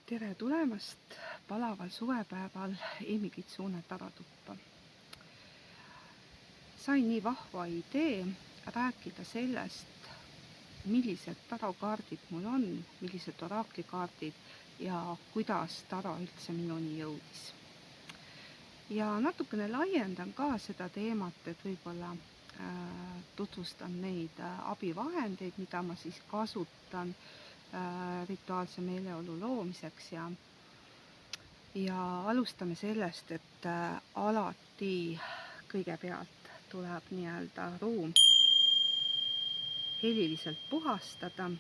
Tere tulemast palaval suvepäeval Eemi Kitsuune taratuppa. Sain nii vahva idee rääkida sellest, millised tarokaardid mul on, millised oraklikaardid ja kuidas taro üldse minuni jõudis. Ja natukene laiendan ka seda teemat, et võib-olla tutvustan neid abivahendeid, mida ma siis kasutan rituaalse meeleolu loomiseks ja alustame sellest, et alati kõigepealt tuleb nii-öelda ruum heliliselt puhastada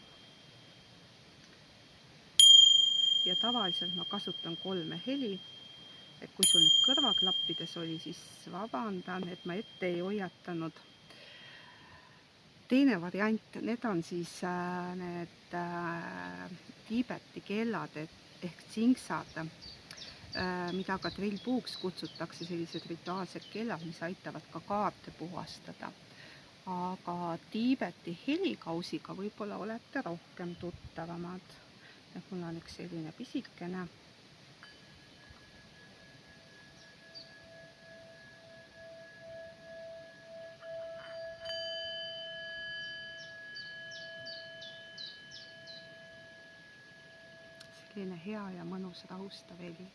ja tavaliselt ma kasutan 3 heli, et kui sul nüüd kõrvaklappides oli, siis vabandan, et ma ette ei hoiatanud. Teine variant, need on siis need Tiibeti kellad ehk tsinksad, mida ka trillpuuks kutsutakse, sellised rituaalsed kellad, mis aitavad ka kaarte puhastada. Aga Tiibeti helikausiga võib-olla olete rohkem tuttavamad. Et mul on üks selline pisikene. Selline hea ja mõnus rahustav heli.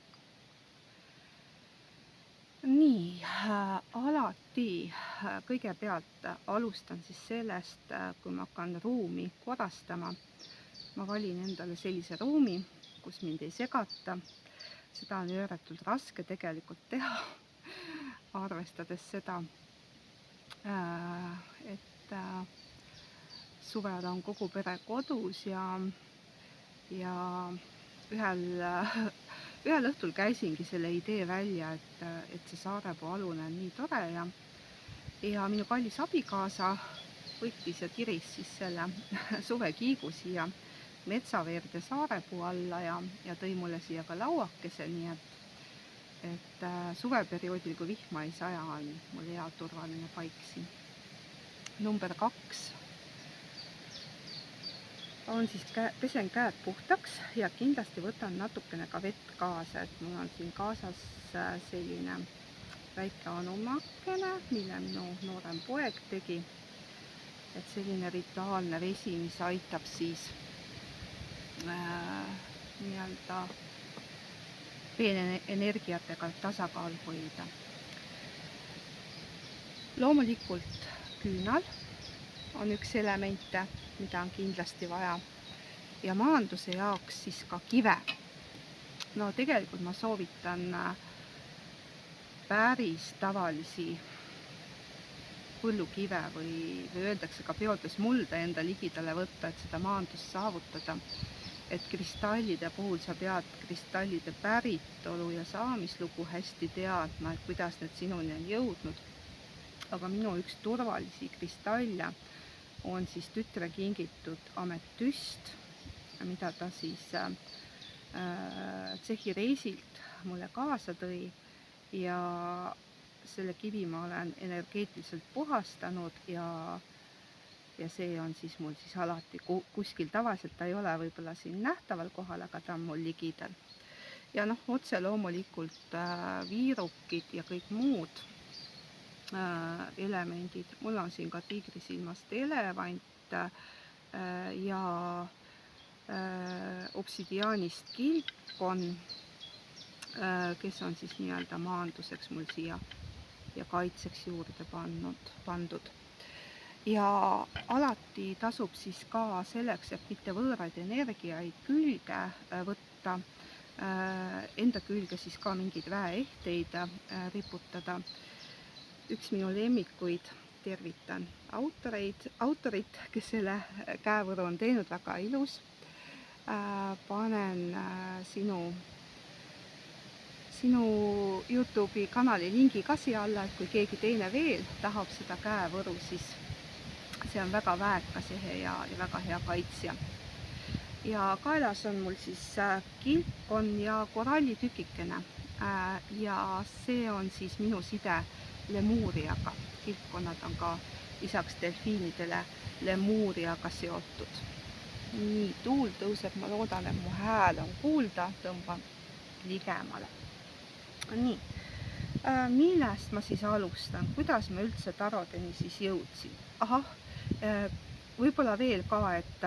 Nii, alati kõigepealt alustan siis sellest, kui ma hakkan ruumi korrastama. Ma valin endale sellise ruumi, kus mind ei segata. Seda on ääretult raske tegelikult teha, arvestades seda, et suvel on kogu pere kodus ja ühel õhtul käisingi selle idee välja, et see Saarepuu alune on nii tore ja minu kallis abikaasa võttis ja tiris siis selle suvekiigu siia Metsaveerde Saarepuu alla ja tõi mulle siia ka lauakese, nii et suveperioodil, kui vihma ei saja, on mul hea turvaline paik siin. Number 2 on siis pesen käed puhtaks ja kindlasti võtan natukene ka vett kaasa, et mul on siin kaasas selline väike anumakene, mille minu noorem poeg tegi. Et selline rituaalne vesi, mis aitab siis nii-öelda peenenergiatega tasakaal hoida. Loomulikult küünal on üks elemente, mida on kindlasti vaja, ja maanduse jaoks siis ka kive. No tegelikult ma soovitan päris tavalisi põllukive või öeldakse ka peodes mulda enda ligidale võtta, et seda maandust saavutada. Et kristallide puhul sa pead kristallide päritolu ja saamislugu hästi teadma, et kuidas need sinuni on jõudnud. Aga minu üks turvalisi kristalle on siis tütre kingitud ametüst, mida ta siis Tšehhi reisilt mulle kaasa tõi ja selle kivi ma olen energeetiliselt puhastanud ja see on siis mul siis alati kuskil, tavaliselt ta ei ole võib-olla siin nähtaval kohal, aga ta on mul ligidal. Ja otse loomulikult viirukid ja kõik muud elemendid. Mul on siin ka tiigrisilmast elevant ja obsidiaanist kilpkon, kes on siis nii-öelda maanduseks mul siia ja kaitseks juurde pandud. Ja alati tasub siis ka selleks, et mitte võõraid energiaid külge võtta, enda külge siis ka mingeid väeehteid riputada. Üks minu lemmikuid, tervitan autorit, kes selle käevõru on teinud, väga ilus. Panen sinu YouTube'i kanali lingi ka siia alla, et kui keegi teine veel tahab seda käevõru, siis see on väga väekas ja väga hea kaitsja. Ja kaelas on mul siis kilpkon ja korallitükikene ja see on siis minu side Lemuuriaga. Kilpkonnad on ka lisaks delfiinidele Lemuuriaga seotud. nii, tuul tõuseb, ma loodan, et mu hääl on kuulda, tõmban ligemale. Nii, millest ma siis alustan, kuidas ma üldse tarodeni siis jõudsin? Ahah, võib-olla veel ka, et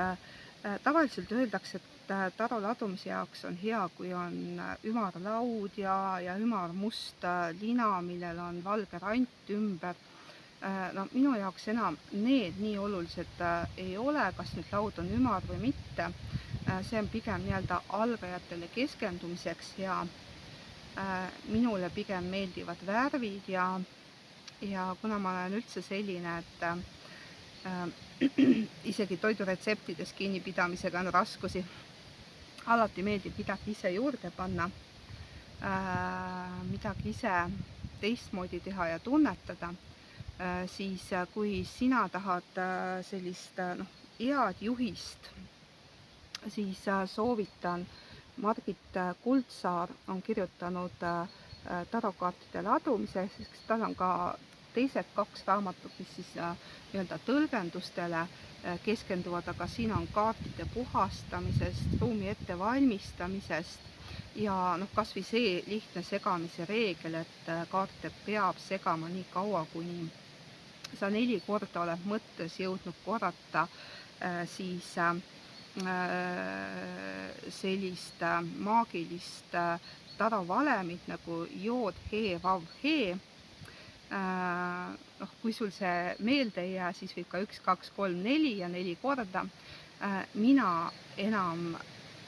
tavaliselt öeldakse, et taro ladumise jaoks on hea, kui on ümar laud ja ümar must lina, millel on valge rant ümber. No minu jaoks enam need nii olulised ei ole, kas nüüd laud on ümar või mitte. See on pigem nii-öelda algajatele keskendumiseks ja minule pigem meeldivad värvid ja kuna ma olen üldse selline, et isegi toiduretseptides kinnipidamisega on raskusi, alati meeldib midagi ise juurde panna, midagi ise teistmoodi teha ja tunnetada, siis kui sina tahad sellist head juhist, siis soovitan, Margit Kuldsaar on kirjutanud tarokaartide ladumiseks, tal on ka teised 2 raamatut, mis siis nii-öelda tõlgendustele keskenduvad, aga siin on kaartide puhastamisest, ruumi ettevalmistamisest ja kas või see lihtne segamise reegel, et kaarte peab segama nii kaua, kuni sa 4 korda oled mõttes jõudnud korrata siis sellist maagilist tarovalemit nagu jood, he, vav, he. Kui sul see meelde ei jää, siis võib ka 1, 2, 3, 4 ja 4 korda. Mina enam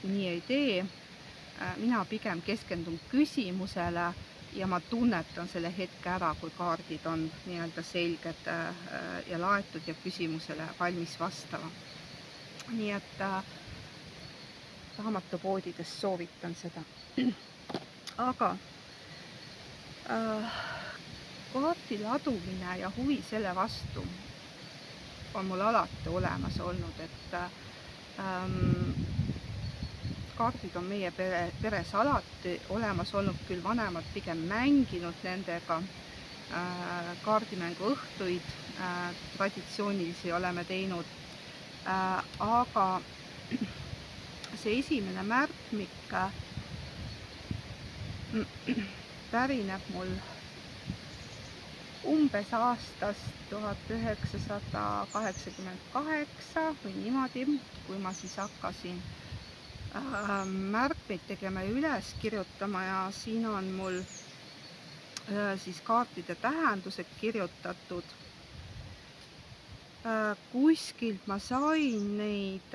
nii ei tee. Mina pigem keskendun küsimusele ja ma tunnetan selle hetke ära, kui kaardid on nii-öelda selged ja laetud ja küsimusele valmis vastama. Nii et raamatupoodides soovitan seda. Aga kaardi ladumine ja huvi selle vastu on mul alati olemas olnud, et kaardid on meie peres alati olemas olnud, küll vanemad pigem mänginud nendega, kaardimängu õhtuid traditsioonilisi oleme teinud, aga see esimene märkmik pärineb mul umbes aastast 1988 või niimoodi, kui ma siis hakkasin märkmeid tegema ja üles kirjutama ja siin on mul siis kaartide tähendused kirjutatud. Kuskilt ma sain neid,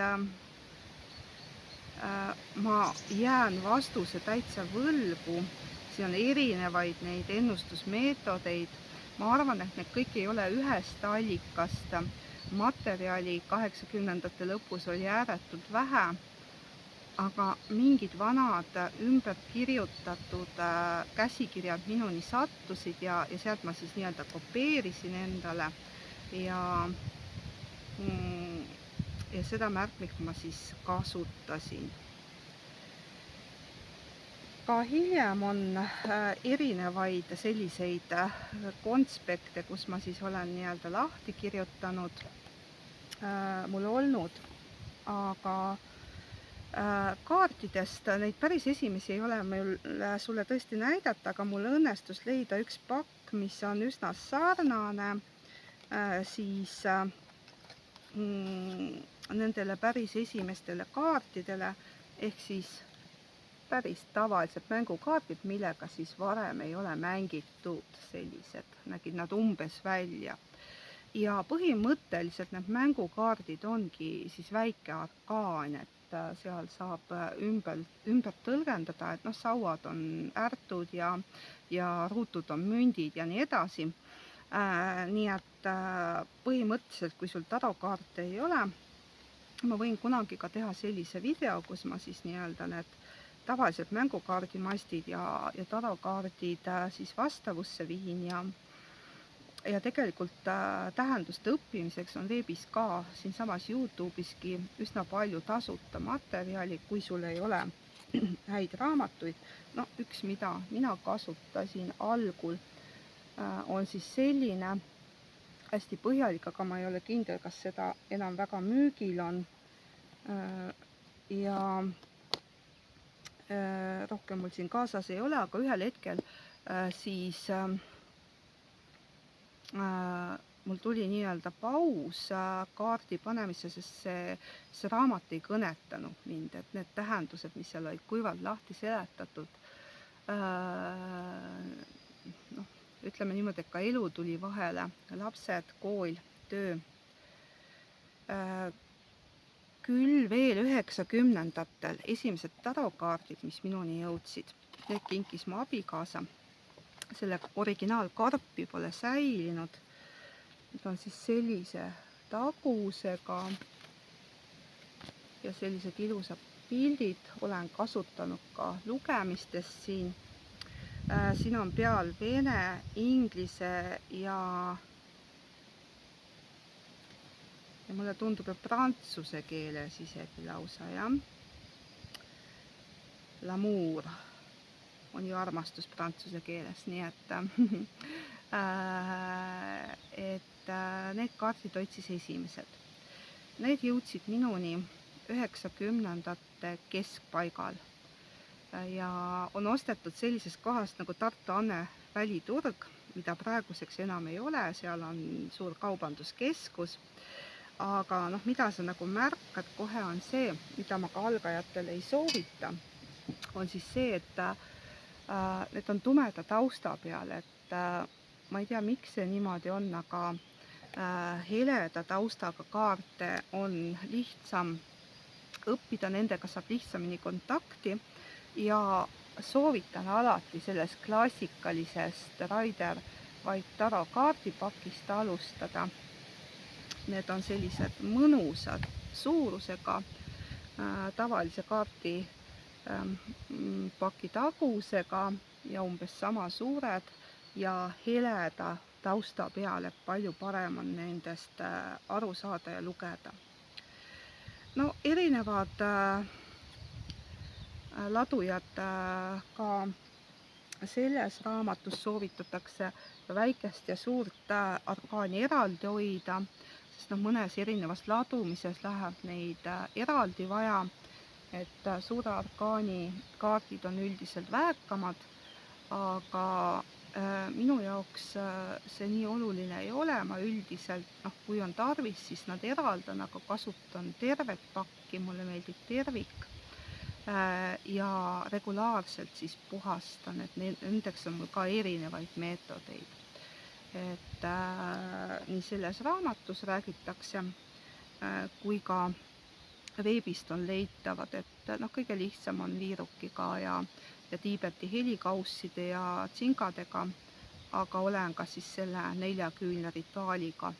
ma jään vastuse täitsa võlgu, siin on erinevaid neid ennustusmeetodeid, ma arvan, et need kõik ei ole ühest allikast, materjali 80ndate lõpus oli ääretult vähe, aga mingid vanad ümber kirjutatud käsikirjad minuni sattusid ja sealt ma siis nii-öelda kopeerisin endale ja seda märkmikku ma siis kasutasin. Ka hiljem on erinevaid selliseid konspekte, kus ma siis olen nii-öelda lahti kirjutanud mul olnud, aga kaartidest neid päris esimesi ei ole mul sulle tõesti näidata, aga mul õnnestus leida üks pakk, mis on üsna sarnane siis nendele päris esimestele kaartidele, ehk siis päris tavalised mängukaardid, millega siis varem ei ole mängitud, sellised nägid nad umbes välja. Ja põhimõtteliselt need mängukaardid ongi siis väike arkaan, et seal saab ümber tõlgendada, et sauad on ärtud ja ruutud on mündid ja nii edasi. Nii et põhimõtteliselt, kui sul tarokaarte ei ole, ma võin kunagi ka teha sellise video, kus ma siis nii-öelda need tavalised mängukaardimastid ja tarokaardid siis vastavusse viin ja tegelikult tähenduste õppimiseks on veebis ka siinsamas YouTube'iski üsna palju tasuta materjali, kui sul ei ole häid raamatuid. Üks, mida mina kasutasin algul, on siis selline hästi põhjalik, aga ma ei ole kindel, kas seda enam väga müügil on. ja rohkem mul siin kaasas ei ole, aga ühel hetkel siis mul tuli nii-öelda paus kaardi panemise, sest see raamat ei kõnetanud mind, et need tähendused, mis seal olid kuivalt lahti seletatud, noh, ütleme niimoodi, et ka elu tuli vahele, lapsed, kool, töö. Küll veel 90-ndatel esimesed tarokaardid, mis minuni jõudsid, need kinkis mu abikaasa. Selle originaalkarpi pole säilinud. Need on siis sellise tagusega ja sellised ilusad pildid. Olen kasutanud ka lugemistes siin. Siin on peal vene, inglise ja mulle tundub, et prantsuse keeles isegi lausa, jah. L'amour on ju armastus prantsuse keeles, nii et need kaardid olid siis esimesed. Need jõudsid minuni 90-ndate keskpaigal ja on ostetud sellises kohas nagu Tartu Anne väliturg, mida praeguseks enam ei ole, seal on suur kaubanduskeskus. Aga noh, mida sa nagu märkad kohe on see, mida ma ka algajatele ei soovita, on siis see, et need on tumeda tausta peal, et ma ei tea, miks see niimoodi on, aga heleda taustaga kaarte on lihtsam õppida, nendega saab lihtsamini kontakti ja soovitan alati sellest klassikalisest Raider White Taro kaardipakist alustada. Need on sellised mõnusad suurusega, tavalise kaarti paki tagusega ja umbes sama suured ja heleda tausta peale palju parem on nendest aru saada ja lugeda. No erinevad ladujad ka selles raamatus soovitatakse väikest ja suurt arkaani eraldi hoida, sest mõnes erinevas ladumises läheb neid eraldi vaja, et suure arkaani kaardid on üldiselt väekamad, aga minu jaoks see nii oluline ei ole, ma üldiselt, kui on tarvis, siis nad eraldan, aga kasutan tervet pakki, mulle meeldib tervik ja regulaarselt siis puhastan, et nendeks on mul ka erinevaid meetodeid. Et nii selles raamatus räägitakse kui ka veebist on leitavad, et kõige lihtsam on viirukiga ja Tiibeti helikausside ja tsingadega, aga olen ka siis selle 4-küünle rituaaliga,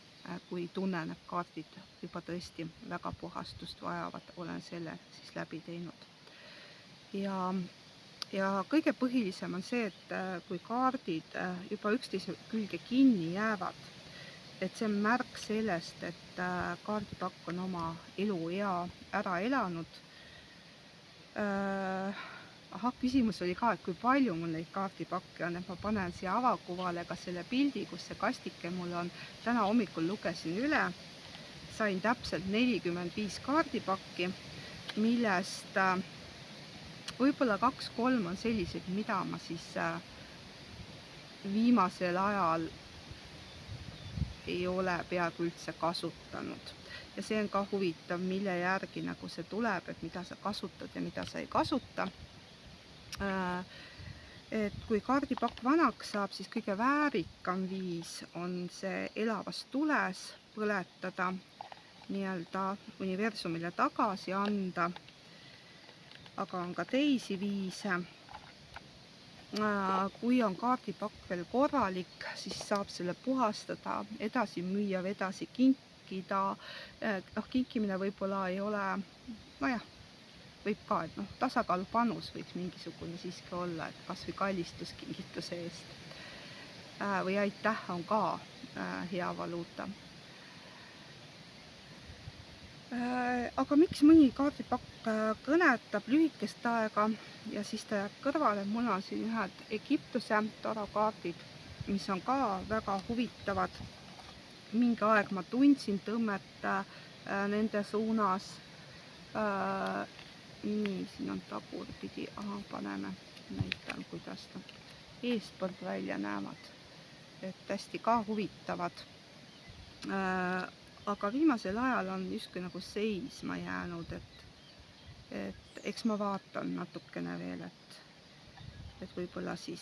kui tunnen, et kaardid juba tõesti väga puhastust vajavad, olen selle siis läbi teinud. Ja kõige põhilisem on see, et kui kaardid juba üksteise külge kinni jäävad, et see on märk sellest, et kaardipakk on oma eluea ära elanud. Küsimus oli ka, et kui palju mul neid kaardipakke on, et ma panen siia avakuvale ka selle pildi, kus see kastike mul on. Täna hommikul lugesin üle, sain täpselt 45 kaardipakki, millest võib-olla 2-3 on sellised, mida ma siis viimasel ajal ei ole peaaegu üldse kasutanud. Ja see on ka huvitav, mille järgi nagu see tuleb, et mida sa kasutad ja mida sa ei kasuta. Et kui kaardipakk vanaks saab, siis kõige väärikam viis on see elavas tules põletada, nii-öelda universumile tagasi anda. Aga on ka teisi viise. Kui on kaardipakk veel korralik, siis saab selle puhastada, edasi müüa või edasi kinkida. Kinkimine võib-olla ei ole, nojah, võib ka, et tasakaalu panus võiks mingisugune siiski olla, et kas või kallistus kingituse eest. Või aitäh on ka hea valuuta. Aga miks mõni kaardipakk kõnetab lühikest aega ja siis ta jääb kõrvale? Mul on siin ühed Egiptuse tarokaardid, mis on ka väga huvitavad. Mingi aeg ma tundsin tõmmet nende suunas, Nii, siin on tagurpidi, paneme, näitan, kuidas nad eestpoolt välja näevad, et hästi ka huvitavad. Aga viimasel ajal on justkui nagu seisma jäänud, et eks ma vaatan natukene veel, et võib-olla siis,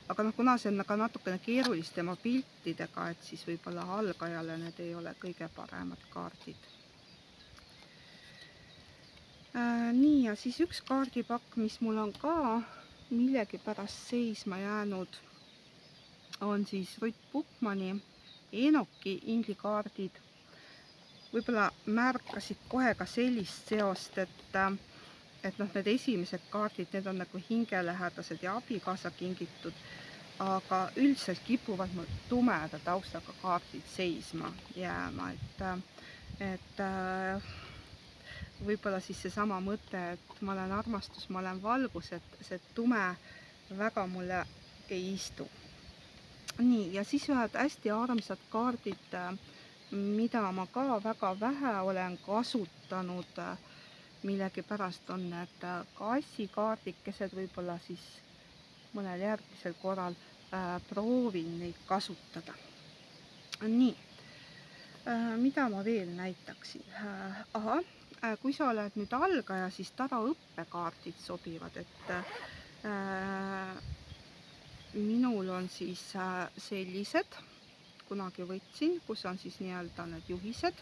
aga kuna see on ka natukene keerulistema piltidega, et siis võib-olla algajale need ei ole kõige paremad kaardid. Nii, ja siis üks kaardipakk, mis mul on ka millegipärast seisma jäänud, on siis Ruth Putmani Enoki inglikaardid. Võib-olla märkasid kohe ka sellist seost, et need esimesed kaardid, need on nagu hingelähedased ja abikaasa kingitud, aga üldiselt kipuvad mul tumeda taustaga kaardid seisma jääma, et võib-olla siis seesama mõte, et ma olen armastus, ma olen valgus, et see tume väga mulle ei istu. Nii, ja siis ühed hästi armsad kaardid, mida ma ka väga vähe olen kasutanud, millegipärast on need kassikaardikesed, võib-olla siis mõnel järgmisel korral proovin neid kasutada. Nii, mida ma veel näitaksin? Kui sa oled nüüd algaja, siis taroõppekaardid sobivad, et minul on siis sellised, kunagi võtsin, kus on siis nii-öelda need juhised,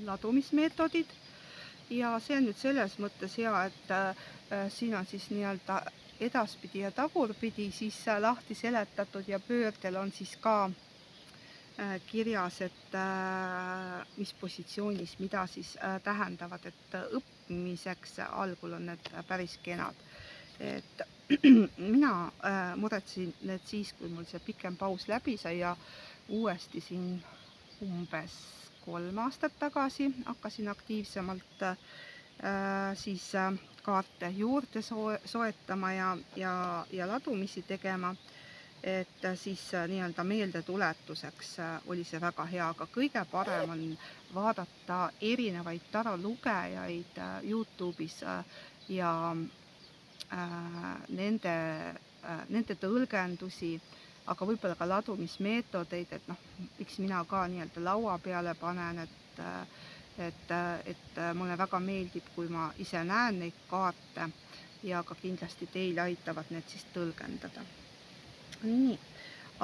ladumismeetodid, ja see on nüüd selles mõttes hea, et siin on siis nii-öelda edaspidi ja tagurpidi siis lahti seletatud ja pöördel on siis ka kirjas, et mis positsioonis mida siis tähendavad, et õppimiseks algul on need päris kenad. Et mina muretsin need siis, kui mul see pikem paus läbi sai ja uuesti siin umbes 3 aastat tagasi hakkasin aktiivsemalt siis kaarte juurde soetama ja ladumisi tegema, et siis nii-öelda meeldetuletuseks oli see väga hea, aga kõige parem on vaadata erinevaid tarolugejaid YouTube'is ja nende tõlgendusi, aga võib-olla ka ladumismeetodeid, et miks mina ka nii-öelda laua peale panen, et mulle väga meeldib, kui ma ise näen neid kaarte ja ka kindlasti teile aitavad need siis tõlgendada. Nii,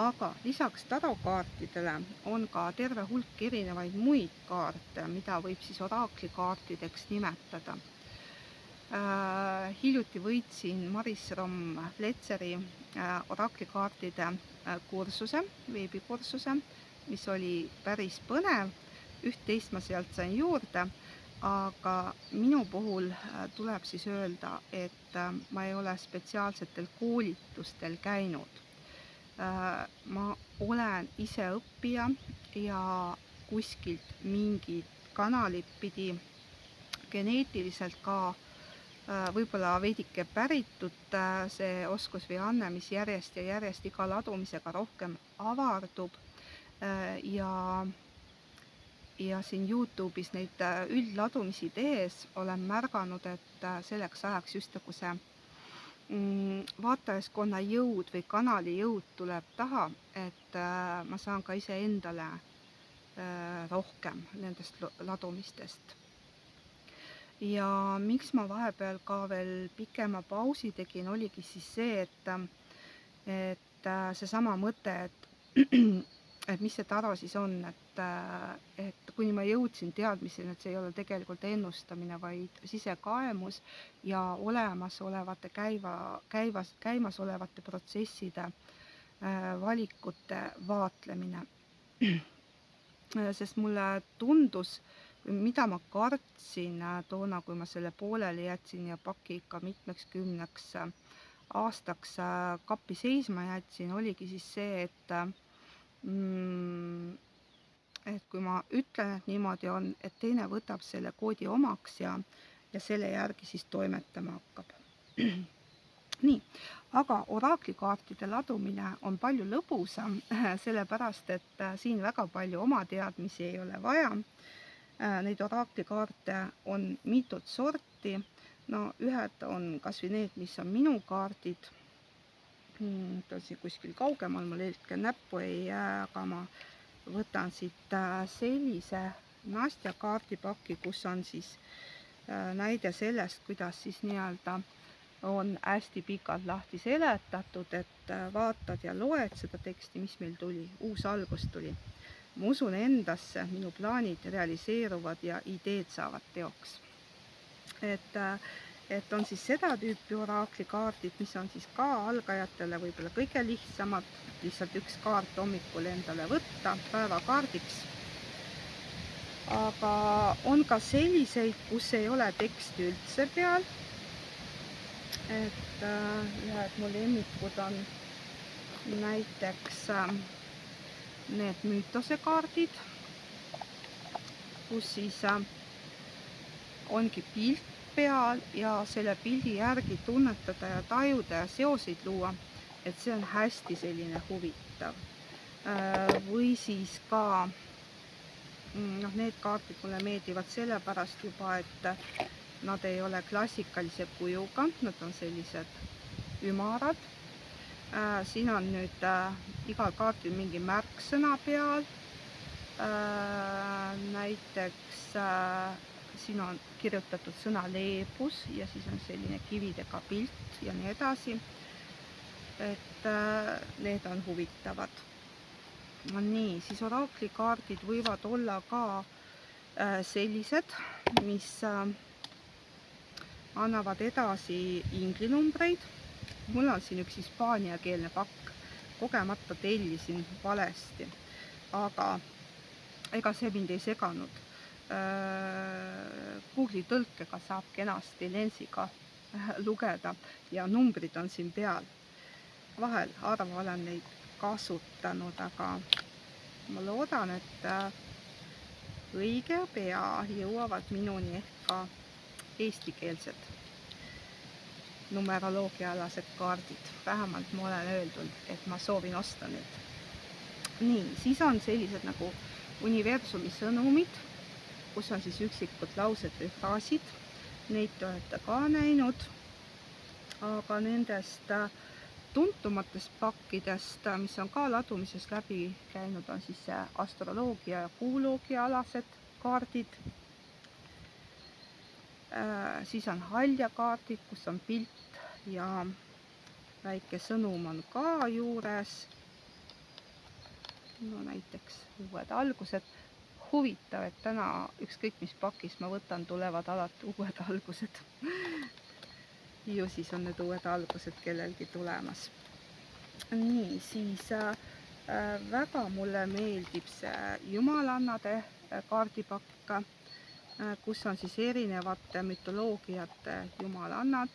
aga lisaks tarokaartidele on ka terve hulk erinevaid muid kaarte, mida võib siis oraaklikaartideks nimetada. Hiljuti võitsin Maris Romm-Fletseri oraaklikaartide kursuse, veebikursuse, mis oli päris põnev. Üht-teist ma sealt sain juurde, aga minu puhul tuleb siis öelda, et ma ei ole spetsiaalsetel koolitustel käinud. Ma olen ise õppija ja kuskilt mingit kanalit pidi geneetiliselt ka võib-olla veidike päritud see oskus või anne, mis järjest ja järjest iga ladumisega rohkem avardub ja siin YouTube'is neid üldladumisi tehes olen märganud, et selleks ajaks just nagu see vaatajaskonna jõud või kanali jõud tuleb taha, et ma saan ka iseendale rohkem nendest ladumistest. Ja miks ma vahepeal ka veel pikema pausi tegin, oligi siis see, et seesama mõte, et mis see taro siis on, et kuni ma jõudsin teadmiseni, et see ei ole tegelikult ennustamine, vaid sisekaemus ja olemasolevate käimasolevate protsesside valikute vaatlemine. Sest mulle tundus, mida ma kartsin toona, kui ma selle pooleli jätsin ja paki ikka mitmeks 10 aastaks kappi seisma jätsin, oligi siis see, et kui ma ütlen, et niimoodi on, et teine võtab selle koodi omaks ja selle järgi siis toimetama hakkab. Nii, aga oraaklikaartide ladumine on palju lõbusam, sellepärast, et siin väga palju oma teadmisi ei ole vaja. Neid oraaklikaarte on mitut sorti. No ühed on kas või need, mis on minu kaardid. Ta on siin kuskil kaugemal, mul hetkel näppu ei jää, aga ma võtan siit sellise Nastja kaardipaki, kus on siis näide sellest, kuidas siis nii-öelda on hästi pikalt lahti seletatud, et vaatad ja loed seda teksti, mis meil tuli, uus algus tuli. Ma usun endasse, minu plaanid realiseeruvad ja ideed saavad teoks. Et on siis seda tüüpi oraaklikaardid, mis on siis ka algajatele võib-olla kõige lihtsamad, lihtsalt üks kaart hommikul endale võtta päevakaardiks. Aga on ka selliseid, kus ei ole teksti üldse peal. Et ühed mu lemmikud on näiteks need müütose kaardid, kus siis ongi pilt peal ja selle pildi järgi tunnetada ja tajuda ja seoseid luua, et see on hästi selline huvitav. Või siis ka need kaardid mulle meeldivad sellepärast juba, et nad ei ole klassikalise kujuga, nad on sellised ümarad. Siin on nüüd igal kaardil mingi märksõna peal. Näiteks siin on kirjutatud sõna leebus ja siis on selline kividega pilt ja nii edasi. Et need on huvitavad. Nii, siis oraaklikaardid võivad olla ka sellised, mis annavad edasi inglinumbreid. Mul on siin üks hispaaniakeelne pakk, kogemata tellisin valesti, aga ega see mind ei seganud. Google'i tõlkega saab kenasti lensiga lugeda ja numbrid on siin peal. Vahel harva olen neid kasutanud, aga ma loodan, et õige pea jõuavad minuni ehk ka eestikeelsed numeroloogiaalased kaardid. Vähemalt ma olen öeldud, et ma soovin osta neid. Nii, siis on sellised nagu universumi sõnumid, kus on siis üksikud laused või fraasid. Neid te olete ka näinud, aga nendest tuntumatest pakkidest, mis on ka ladumises läbi käinud, on siis astroloogia ja kuuloogia alased kaardid. Siis on haljakaardid, kus on pilt ja väike sõnum on ka juures. No näiteks uued algused. Huvitav, et täna ükskõik mis pakis ma võtan, tulevad alati uued algused. Ju siis on need uued algused kellelgi tulemas. Nii, siis väga mulle meeldib see jumalannade kaardipakk, kus on siis erinevate mütoloogiate jumalannad.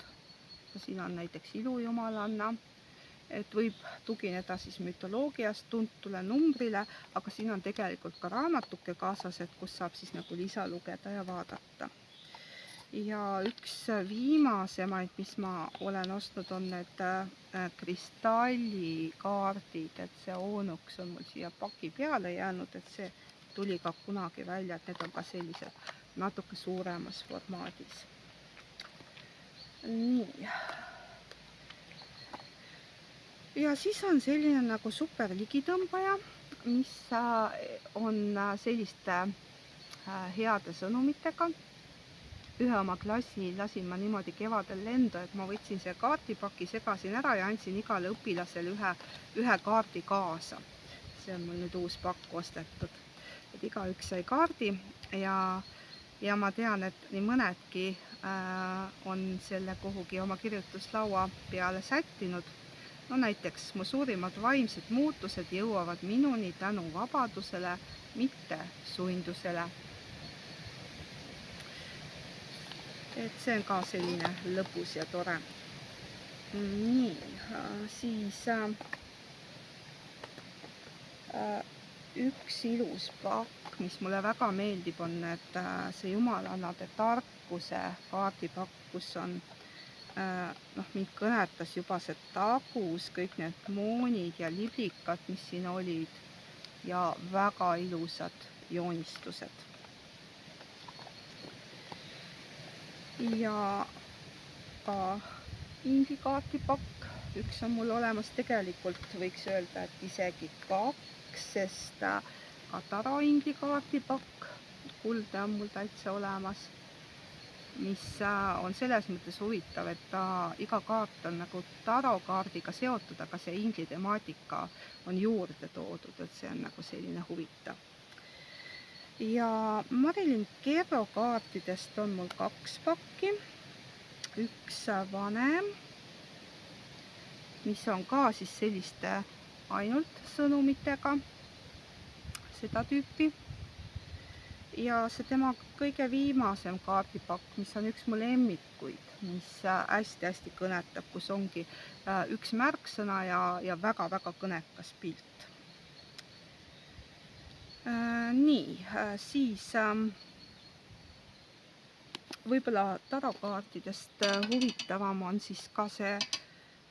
Siin on näiteks ilujumalanna. Et võib tugineda siis mütoloogiast tuntule numbrile, aga siin on tegelikult ka raamatuke kaasas, et kus saab siis nagu lisa lugeda ja vaadata. Ja üks viimasemaid, mis ma olen ostnud, on need kristallikaardid, et see oonuks on mul siia paki peale jäänud, et see tuli ka kunagi välja, et need on ka sellised natuke suuremas formaadis. Nii. Ja siis on selline nagu super ligitõmbaja, mis on selliste heade sõnumitega. Ühe oma klassi lasin ma niimoodi kevadel lendu, et ma võtsin see kaardipaki, segasin ära ja andsin igale õpilasele ühe kaardi kaasa. See on mul nüüd uus pakk ostetud. Et igaüks sai kaardi ja ma tean, et nii mõnedki on selle kuhugi oma kirjutuslaua peale sättinud. No näiteks mu suurimad vaimsed muutused jõuavad minuni tänu vabadusele, mitte sundusele. Et see on ka selline lõbus ja tore. Nii, siis üks ilus pakk, mis mulle väga meeldib, on see jumalannade tarkuse kaardipakk, kus on mind kõnetas juba see tagus, kõik need moonid ja liblikad, mis siin olid ja väga ilusad joonistused. ja ka ingikaardipakk, üks on mul olemas, tegelikult võiks öelda, et isegi 2, sest ka taroingikaardipakk, kuldne on mul täitsa olemas, mis on selles mõttes huvitav, et iga kaart on nagu tarokaardiga seotud, aga see ingli temaatika on juurde toodud, et see on nagu selline huvitav. Ja Marilyn Kerro kaartidest on mul 2 pakki, üks vanem, mis on ka siis selliste ainult sõnumitega, seda tüüpi. Ja see tema kõige viimasem kaardipakk, mis on üks mu lemmikuid, mis hästi-hästi kõnetab, kus ongi üks märksõna ja väga-väga kõnekas pilt. Nii, siis võib-olla tarokaartidest huvitavam on siis ka see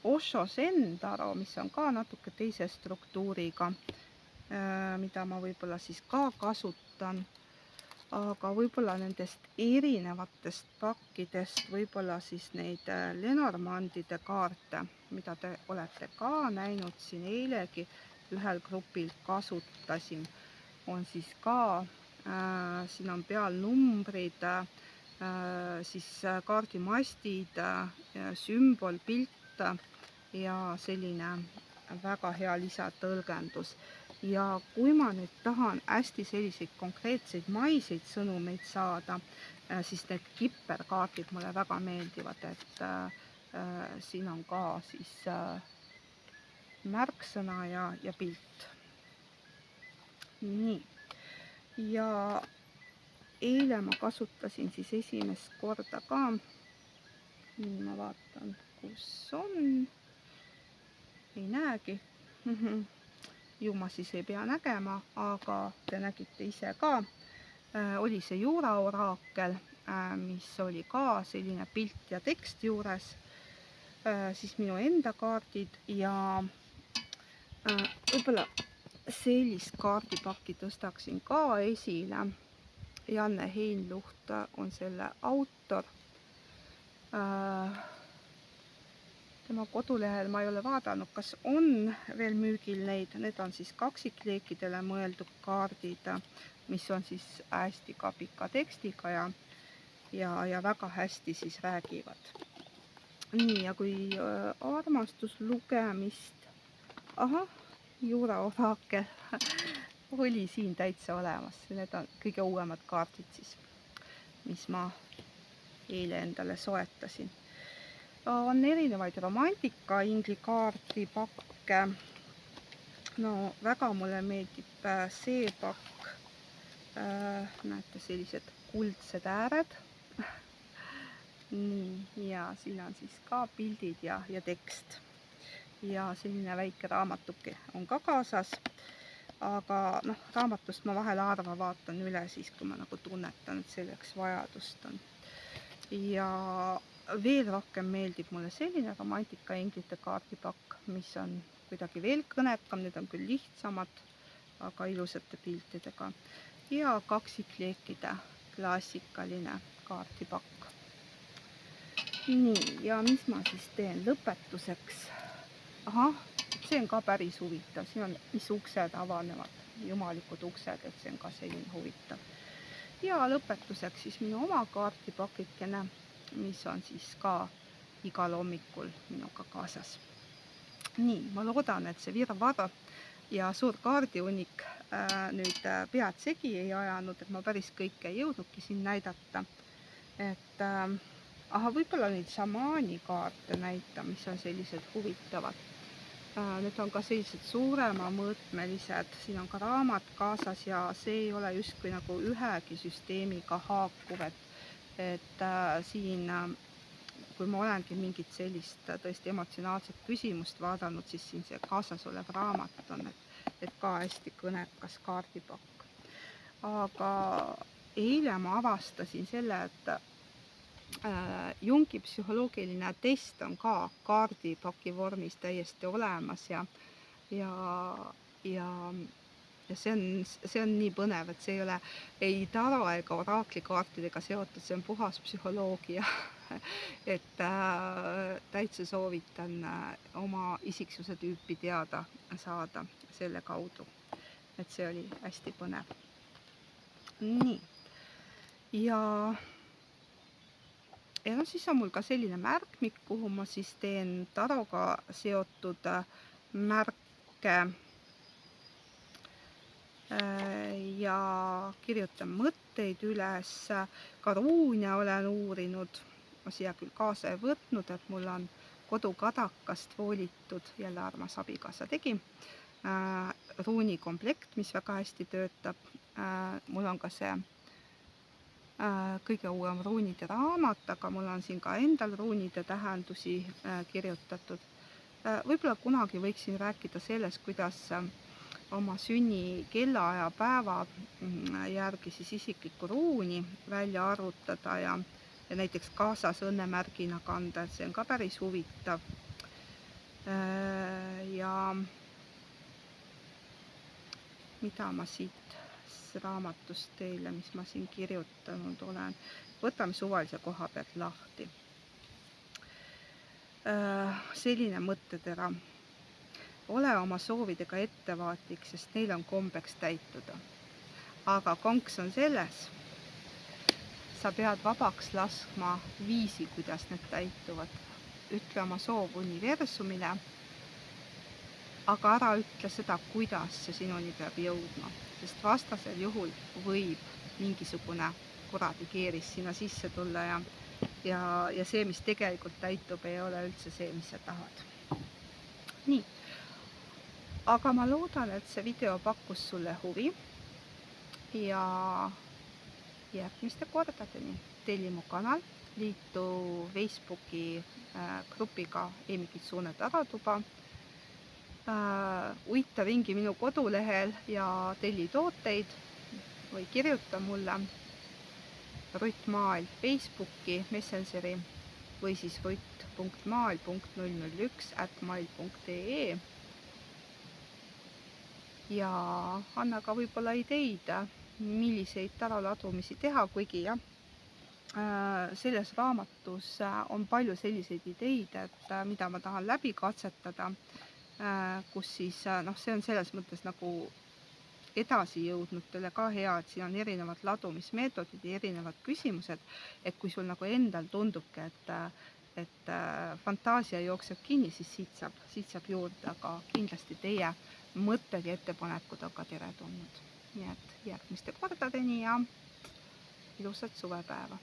Osho Zen taro, mis on ka natuke teise struktuuriga, mida ma võib-olla siis ka kasutan. Aga võib-olla nendest erinevatest pakkidest, võib-olla siis neid Lenormandide kaarte, mida te olete ka näinud siin eilegi ühel grupil kasutasin, on siis ka, siin on peal numbrid, siis kaardimastid, sümbol, pilt ja selline väga hea lisatõlgendus. Ja kui ma nüüd tahan hästi selliseid konkreetseid maiseid sõnumeid saada, siis need kipperkaardid mulle väga meeldivad, et siin on ka siis märksõna ja pilt. Nii, ja eile ma kasutasin siis esimest korda ka, nii ma vaatan, kus on, ei näegi. Ju ma siis ei pea nägema, aga te nägite ise ka. Oli see Juura oraakel, mis oli ka selline pilt ja tekst juures, siis minu enda kaardid ja võib-olla sellist kaardipakki tõstaksin ka esile. Janne Heinluht on selle autor. Tema kodulehel ma ei ole vaadanud, kas on veel müügil neid. Need on siis kaksikleekidele mõeldud kaardid, mis on siis hästi ka pika tekstiga ja väga hästi siis räägivad. Nii, ja kui armastuslugemist, Juura oraakel oli siin täitsa olemas. Need on kõige uuemad kaardid siis, mis ma eile endale soetasin. On erinevaid romantika ingli kaardipakke. No väga mulle meeldib see pakk. Näete, sellised kuldsed ääred. Nii, ja siin on siis ka pildid ja tekst. Ja selline väike raamatuke on ka kaasas. Aga raamatust ma vahel harva vaatan üle siis, kui ma nagu tunnetan, et selleks vajadust on. Ja veel rohkem meeldib mulle selline romantika inglite kaardipakk, mis on kuidagi veel kõnekam, need on küll lihtsamad, aga ilusate piltidega. Ja kaksikleekide klassikaline kaardipakk. Nii, ja mis ma siis teen lõpetuseks? See on ka päris huvitav, siin on, mis uksed avanevad, jumalikud uksed, et see on ka selline huvitav. Ja lõpetuseks siis minu oma kaardipakikene, mis on siis ka igal hommikul minuga kaasas. Nii, ma loodan, et see virvarr ja suur kaardihunnik nüüd pead segi ei ajanud, et ma päris kõike ei jõudnudki siin näidata. Et võib-olla neid šamaani kaarte näita, mis on sellised huvitavad. Need on ka sellised suurema mõõtmelised, siin on ka raamat kaasas ja see ei ole justkui nagu ühegi süsteemiga haakuv, et siin, kui ma olengi mingit sellist tõesti emotsionaalset küsimust vaadanud, siis siin see kaasas olev raamat on, et ka hästi kõnekas kaardipakk. Aga eile ma avastasin selle, et Jungi psühholoogiline test on ka kaardipaki vormis täiesti olemas ja ja see on nii põnev, et see ei ole ei taro ega oraaklikaartidega seotud, see on puhas psühholoogia. et täitsa soovitan oma isiksuse tüüpi teada saada selle kaudu. Et see oli hästi põnev. Nii. Ja no siis on mul ka selline märkmik, kuhu ma siis teen taroga seotud märke ja kirjutan mõtteid üles. Ka ruune olen uurinud, ma siia küll kaasa ei võtnud, et mul on kodukadakast voolitud, jälle armas abikaasa tegi, ruunikomplekt, mis väga hästi töötab. Mul on ka see kõige uuem ruunide raamat, aga mul on siin ka endal ruunide tähendusi kirjutatud. Võib-olla kunagi võiksin rääkida sellest, kuidas oma sünni kellaaja päeva järgi siis isiklikku ruuni välja arvutada ja näiteks kaasas õnnemärgina kanda, et see on ka päris huvitav. Ja mida ma siit raamatust teile, mis ma siin kirjutanud olen, võtame suvalise koha pealt lahti. Selline mõttetera. Ole oma soovidega ettevaatlik, sest neil on kombeks täituda. Aga konks on selles, sa pead vabaks laskma viisi, kuidas need täituvad. Ütle oma soov universumile, aga ära ütle seda, kuidas see sinuni peab jõudma, sest vastasel juhul võib mingisugune kuradi keeris sinna sisse tulla ja see, mis tegelikult täitub, ei ole üldse see, mis sa tahad. Nii. Aga ma loodan, et see video pakkus sulle huvi ja järgmiste kordadeni. Telli mu kanal, liitu Facebooki grupiga Eemi Kitsune tarotuba, uita ringi minu kodulehel ja telli tooteid või kirjuta mulle Rutt Maal Facebooki Messengeri või siis rutt.maal.001@mail.ee ja anna ka võib-olla ideid, milliseid taroladumisi teha, kuigi jah, selles raamatus on palju selliseid ideid, et mida ma tahan läbi katsetada, kus siis, see on selles mõttes nagu edasi jõudnutele ka hea, et siin on erinevad ladumismeetodid ja erinevad küsimused, et kui sul nagu endal tundubki, et fantaasia jookseb kinni, siis siit saab juurde, aga kindlasti teie mõtted ja ettepanekud on ka teretulnud. Nii et järgmiste kordadeni ja ilusat suvepäeva!